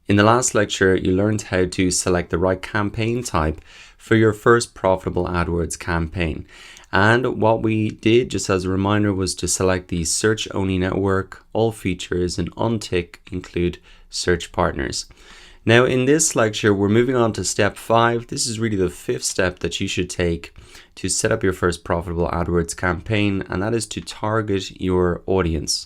In the last lecture, you learned how to select the right campaign type for your first profitable AdWords campaign. And what we did, just as a reminder, was to select the search only network, all features, and untick include search partners. Now in this lecture, we're moving on to step 5. This is really the 5th step that you should take to set up your first profitable AdWords campaign, and that is to target your audience.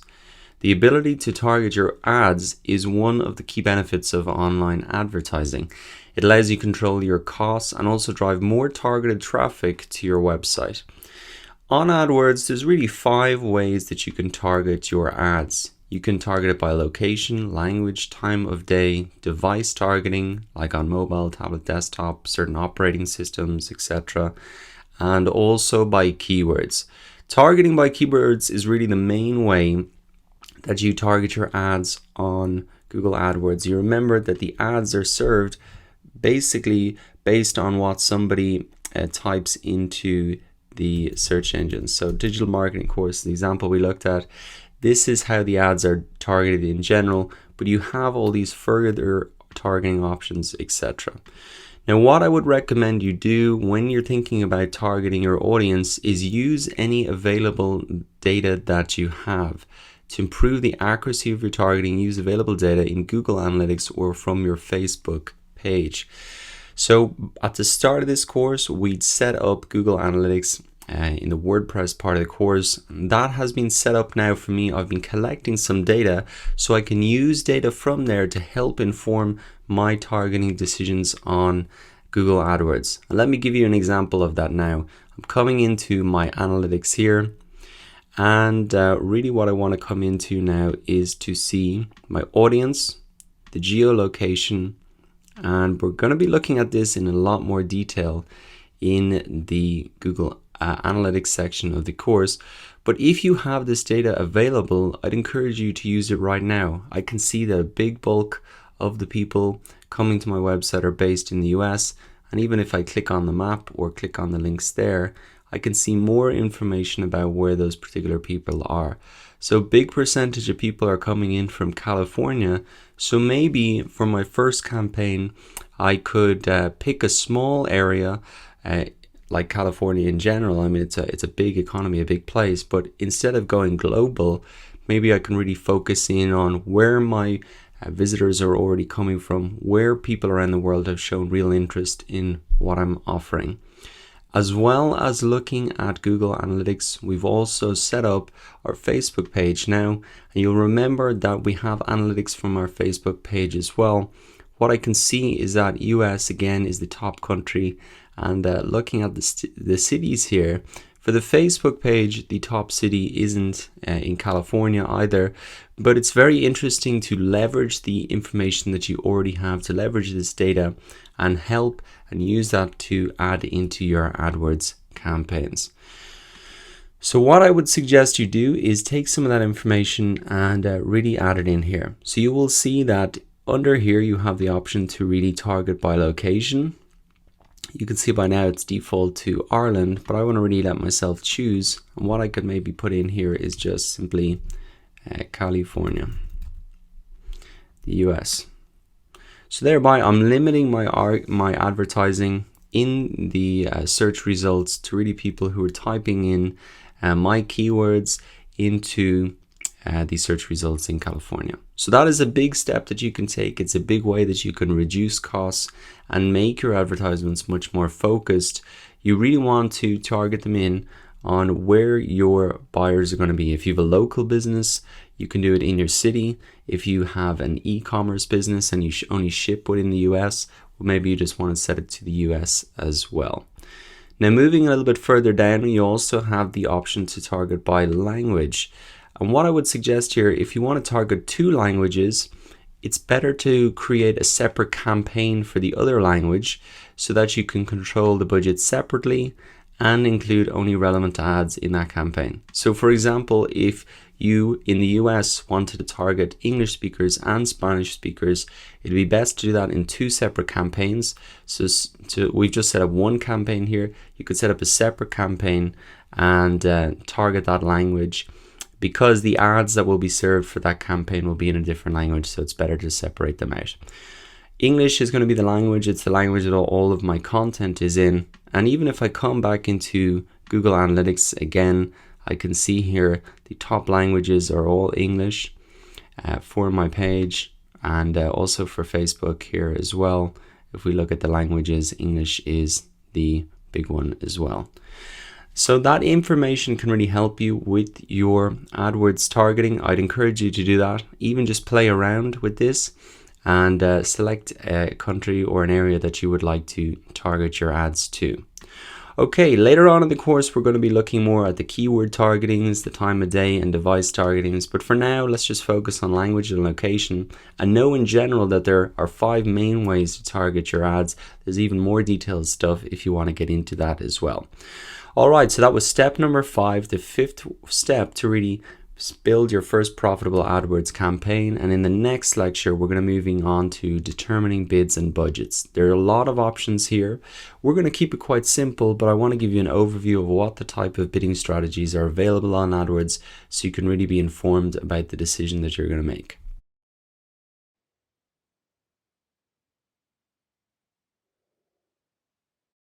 The ability to target your ads is one of the key benefits of online advertising. It allows you to control your costs and also drive more targeted traffic to your website. On AdWords, there's really 5 ways that you can target your ads. You can target it by location, language, time of day, device targeting, like on mobile, tablet, desktop, certain operating systems, etc. And also by keywords. Targeting by keywords is really the main way that you target your ads on Google AdWords. You remember that the ads are served basically based on what somebody types into the search engine. So digital marketing course, the example we looked at, this is how the ads are targeted in general, but you have all these further targeting options, etc. Now, what I would recommend you do when you're thinking about targeting your audience is use any available data that you have. To improve the accuracy of your targeting, use available data in Google Analytics or from your Facebook page. So at the start of this course, we'd set up Google Analytics in the WordPress part of the course. That has been set up now for me. I've been collecting some data so I can use data from there to help inform my targeting decisions on Google AdWords. And let me give you an example of that now. I'm coming into my analytics here. And really what I want to come into now is to see my audience, the geolocation, and we're going to be looking at this in a lot more detail in the Google Analytics section of the course. But if you have this data available, I'd encourage you to use it right now. I can see that a big bulk of the people coming to my website are based in the US, and even if I click on the map or click on the links there, I can see more information about where those particular people are. So a big percentage of people are coming in from California. So maybe for my first campaign, I could pick a small area like California in general. I mean, it's a big economy, a big place, but instead of going global, maybe I can really focus in on where my visitors are already coming from, where people around the world have shown real interest in what I'm offering. As well as looking at Google Analytics, we've also set up our Facebook page now. And you'll remember that we have analytics from our Facebook page as well. What I can see is that US again is the top country, and looking at the cities here, for the Facebook page, the top city isn't in California either, but it's very interesting to leverage the information that you already have, to leverage this data and help and use that to add into your AdWords campaigns. So what I would suggest you do is take some of that information and really add it in here. So you will see that under here you have the option to really target by location. You can see by now it's default to Ireland, but I want to really let myself choose. And what I could maybe put in here is just simply California, the US. So thereby I'm limiting my advertising in the search results to really people who are typing in my keywords into the search results in California. So that is a big step that you can take. It's a big way that you can reduce costs and make your advertisements much more focused. You really want to target them in on where your buyers are going to be. If you have a local business, you can do it in your city. If you have an e-commerce business and you only ship within the US, well, maybe you just want to set it to the US as well. Now moving a little bit further down, you also have the option to target by language. And what I would suggest here, if you want to target 2 languages, it's better to create a separate campaign for the other language so that you can control the budget separately and include only relevant ads in that campaign. So for example, if you in the US wanted to target English speakers and Spanish speakers, it'd be best to do that in 2 separate campaigns. So we've just set up one campaign here. You could set up a separate campaign and target that language, because the ads that will be served for that campaign will be in a different language, so it's better to separate them out. English is going to be the language. It's the language that all of my content is in. And even if I come back into Google Analytics again, I can see here the top languages are all English for my page, and also for Facebook here as well. If we look at the languages, English is the big one as well. So that information can really help you with your AdWords targeting. I'd encourage you to do that. Even just play around with this and select a country or an area that you would like to target your ads to. Okay, later on in the course, we're going to be looking more at the keyword targetings, the time of day and device targetings. But for now, let's just focus on language and location and know in general that there are 5 main ways to target your ads. There's even more detailed stuff if you want to get into that as well. All right, so that was step number 5, the 5th step to really build your first profitable AdWords campaign. And in the next lecture, we're going to be moving on to determining bids and budgets. There are a lot of options here. We're going to keep it quite simple, but I want to give you an overview of what the type of bidding strategies are available on AdWords so you can really be informed about the decision that you're going to make.